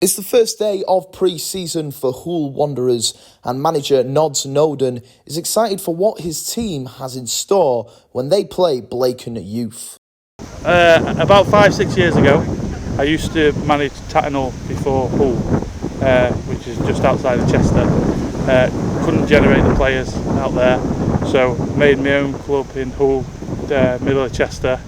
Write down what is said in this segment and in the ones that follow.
It's the first day of pre-season for Hoole Wanderers, and manager Nodz is excited for what his team has in store when they play Blacon Youth. About 5-6 years ago, I used to manage Tattenhall before Hoole, which is just outside of Chester. Couldn't generate the players out there, so made my own club in Hoole, middle of Chester.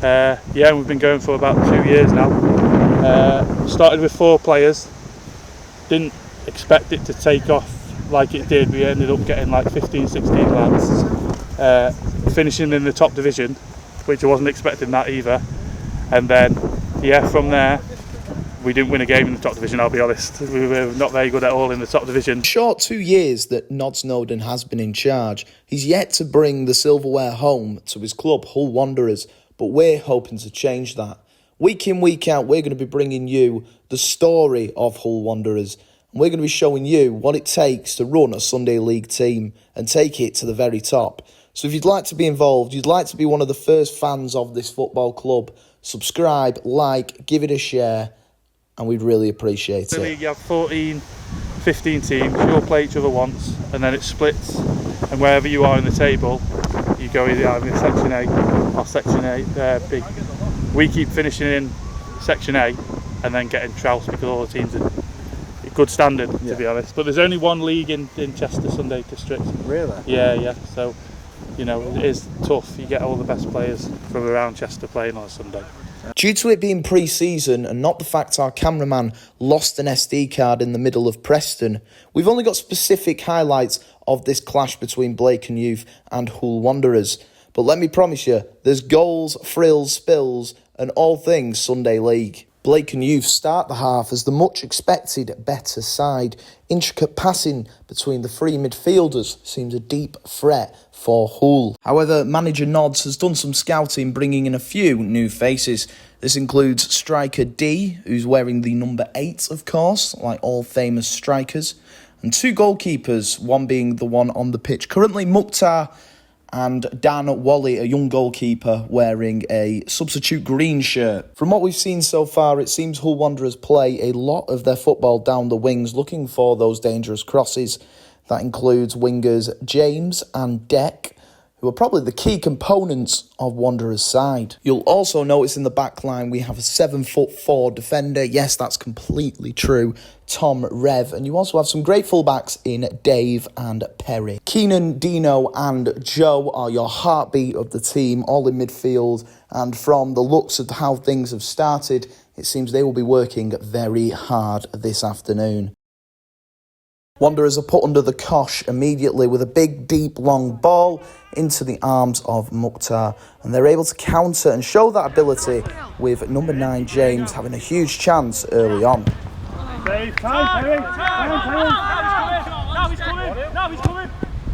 We've been going for about 2 years now. Started with 4 players, didn't expect it to take off like it did. We ended up getting like 15-16 lads, finishing in the top division, which I wasn't expecting that either. And then from there we didn't win a game in the top division, I'll be honest. We were not very good at all in the top division. Short 2 years that Nodz has been in charge, he's yet to bring the silverware home to his club, Hoole Wanderers, but we're hoping to change that. Week in, week out, we're going to be bringing you the story of Hoole Wanderers, and we're going to be showing you what it takes to run a Sunday League team and take it to the very top. So if you'd like to be involved, you'd like to be one of the first fans of this football club, subscribe, like, give it a share, and we'd really appreciate it. The league, you have 14, 15 teams, you all play each other once, and then it splits, and wherever you are in the table, you go either in Section A or Section A, big. We keep finishing in Section A and then getting trounced because all the teams are good standard, to be honest. But there's only one league in Chester Sunday District. Really? Yeah. So, it is tough. You get all the best players from around Chester playing on a Sunday. Due to it being pre-season and not the fact our cameraman lost an SD card in the middle of Preston, we've only got specific highlights of this clash between Blacon Youth and Hoole Wanderers. But let me promise you, there's goals, frills, spills, and all things Sunday League. Blacon Youth start the half as the much-expected better side. Intricate passing between the three midfielders seems a deep threat for Hoole. However, manager Nodz has done some scouting, bringing in a few new faces. This includes striker D, who's wearing the number 8, of course, like all famous strikers, and 2 goalkeepers, one being the one on the pitch currently, Mukhtar, and Dan Wally, a young goalkeeper, wearing a substitute green shirt. From what we've seen so far, it seems Hoole Wanderers play a lot of their football down the wings, looking for those dangerous crosses. That includes wingers James and Deck, who are probably the key components of Wanderers' side. You'll also notice in the back line we have a 7'4" defender. Yes, that's completely true. Tom Rev. And you also have some great fullbacks in Dave and Perry. Keenan, Dino and Joe are your heartbeat of the team, all in midfield. And from the looks of how things have started, it seems they will be working very hard this afternoon. Wanderers are put under the cosh immediately with a big, deep, long ball into the arms of Mukhtar. And they're able to counter and show that ability with number 9, James, having a huge chance early on.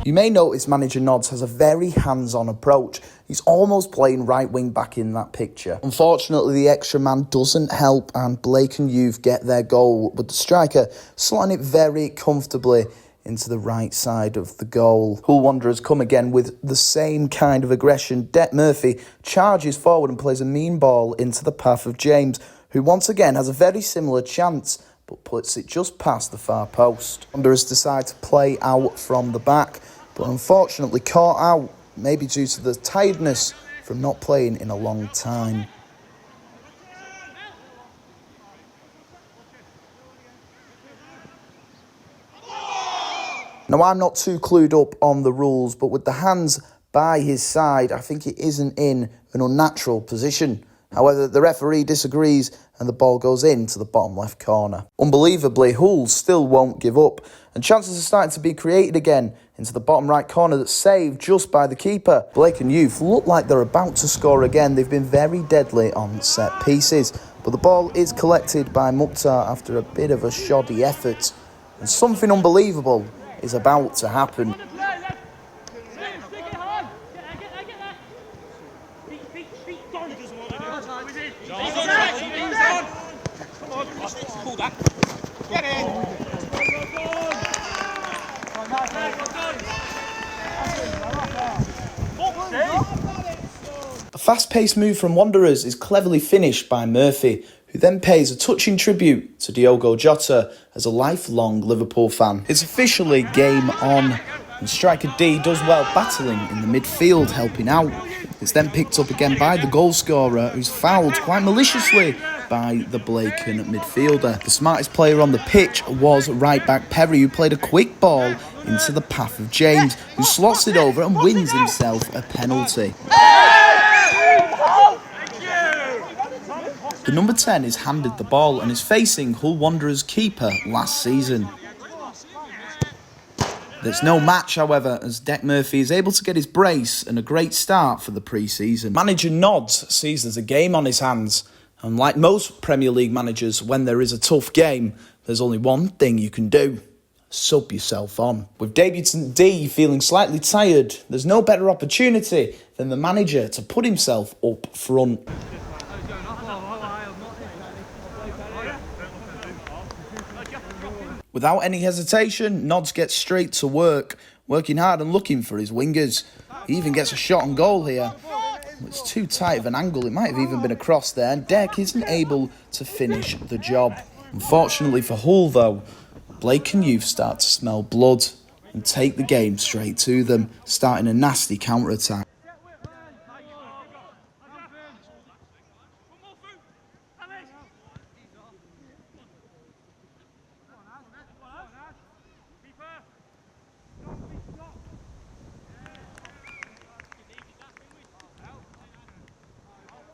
You may notice manager Nodz has a very hands-on approach. He's almost playing right wing back in that picture. Unfortunately, the extra man doesn't help and Blacon Youth get their goal, but the striker slotting it very comfortably into the right side of the goal. Hoole Wanderers come again with the same kind of aggression. Det Murphy charges forward and plays a mean ball into the path of James, who once again has a very similar chance, but puts it just past the far post. Wanderers decide to play out from the back, but unfortunately caught out, maybe due to the tiredness from not playing in a long time. Now, I'm not too clued up on the rules, but with the hands by his side, I think it isn't in an unnatural position. However, the referee disagrees and the ball goes into the bottom left corner. Unbelievably, Hoole still won't give up, and chances are starting to be created again into the bottom right corner that's saved just by the keeper. Blacon Youth look like they're about to score again. They've been very deadly on set pieces, but the ball is collected by Mukhtar after a bit of a shoddy effort, and something unbelievable is about to happen. A fast-paced move from Wanderers is cleverly finished by Murphy, who then pays a touching tribute to Diogo Jota as a lifelong Liverpool fan. It's officially game on, and striker D does well battling in the midfield, helping out. It's then picked up again by the goalscorer, who's fouled quite maliciously by the Blacon midfielder. The smartest player on the pitch was right-back Perry, who played a quick ball into the path of James, who slots it over and wins himself a penalty. The number 10 is handed the ball and is facing Hull Wanderers keeper last season. There's no match, however, as Dec Murphy is able to get his brace and a great start for the pre-season. Manager Nodz sees there's a game on his hands, and like most Premier League managers, when there is a tough game, there's only one thing you can do: sub yourself on. With debutant D feeling slightly tired, there's no better opportunity than the manager to put himself up front. Without any hesitation, Nodz gets straight to work, working hard and looking for his wingers. He even gets a shot on goal here. It's too tight of an angle, it might have even been a cross there, and Dec isn't able to finish the job. Unfortunately for Hoole though, Blacon Youth start to smell blood and take the game straight to them, starting a nasty counter-attack.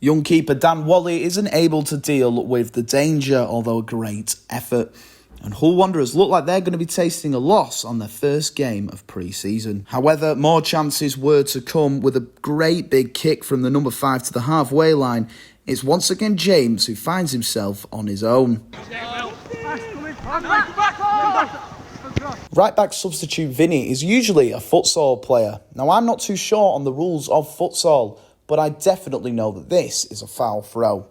Young keeper Dan Wally isn't able to deal with the danger, although a great effort. And Hull Wanderers look like they're going to be tasting a loss on their first game of pre-season. However, more chances were to come with a great big kick from the number 5 to the halfway line. It's once again James who finds himself on his own. Right-back substitute Vinny is usually a futsal player. Now, I'm not too sure on the rules of futsal, but I definitely know that this is a foul throw.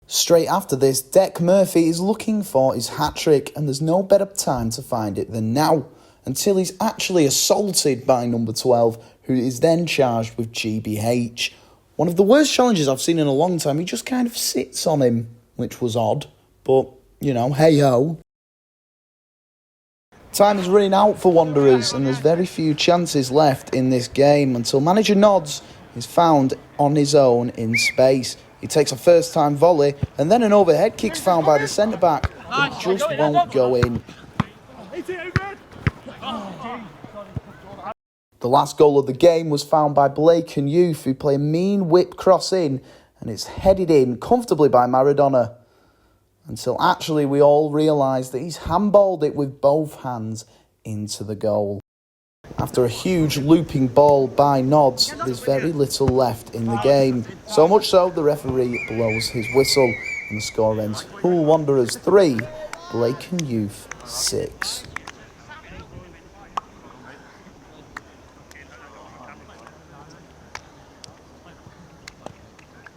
Straight after this, Dec Murphy is looking for his hat-trick, and there's no better time to find it than now, until he's actually assaulted by number 12, who is then charged with GBH. One of the worst challenges I've seen in a long time. He just kind of sits on him, which was odd, but, you know, hey-ho. Time is running out for Wanderers, and there's very few chances left in this game until manager Nodz is found on his own in space. He takes a first-time volley, and then an overhead kick's found by the centre-back, but just won't go in. The last goal of the game was found by Blacon Youth, who play a mean whip cross in, and it's headed in comfortably by Maradona. Until actually we all realise that he's handballed it with both hands into the goal. After a huge looping ball by Nodz, there's very little left in the game. So much so, the referee blows his whistle, and the score ends Hoole Wanderers 3, Blacon Youth 6.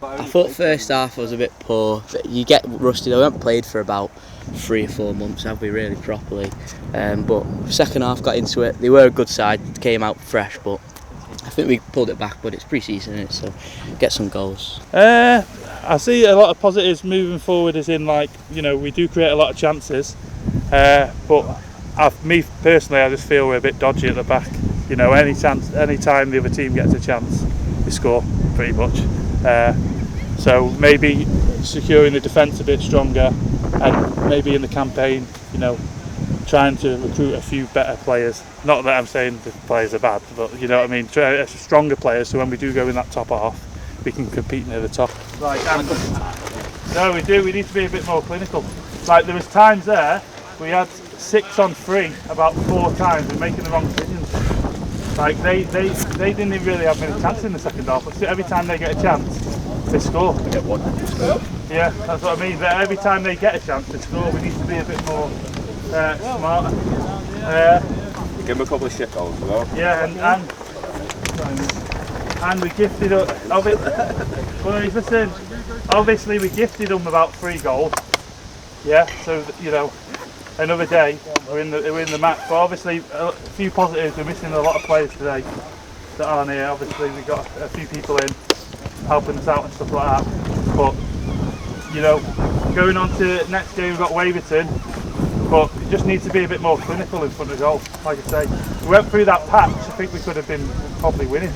I thought first half was a bit poor. You get rusted. I haven't played for about 3 or 4 months, have we, really properly? But second half got into it. They were a good side, came out fresh, but I think we pulled it back. But it's pre-season, isn't it? So get some goals. I see a lot of positives moving forward, as in, like, you know, we do create a lot of chances, but me personally, I just feel we're a bit dodgy at the back. You know, any time the other team gets a chance, we score pretty much. So maybe securing the defence a bit stronger, and maybe in the campaign, you know, trying to recruit a few better players. Not that I'm saying the players are bad, but you know what I mean. Stronger players, so when we do go in that top half, we can compete near the top. Right, no, we do. We need to be a bit more clinical. Like, there was times there we had 6 on 3 about 4 times and making the wrong decisions. Like, they didn't even really have many chances in the second half, but every time they get a chance, they score. They get one. Yeah, that's what I mean. But every time they get a chance, they score. We need to be a bit more smarter. Give them a couple of shit goals as well. Yeah, and we gifted up. Listen, obviously we gifted them about 3 goals. Yeah, so you know, another day we're in the match. But obviously a few positives. We're missing a lot of players today. that aren't here. Obviously we've got a few people in helping us out and stuff like that. But you know, going on to next game we've got Waverton, but it just needs to be a bit more clinical in front of goal. Like I say, we went through that patch, I think we could have been probably winning.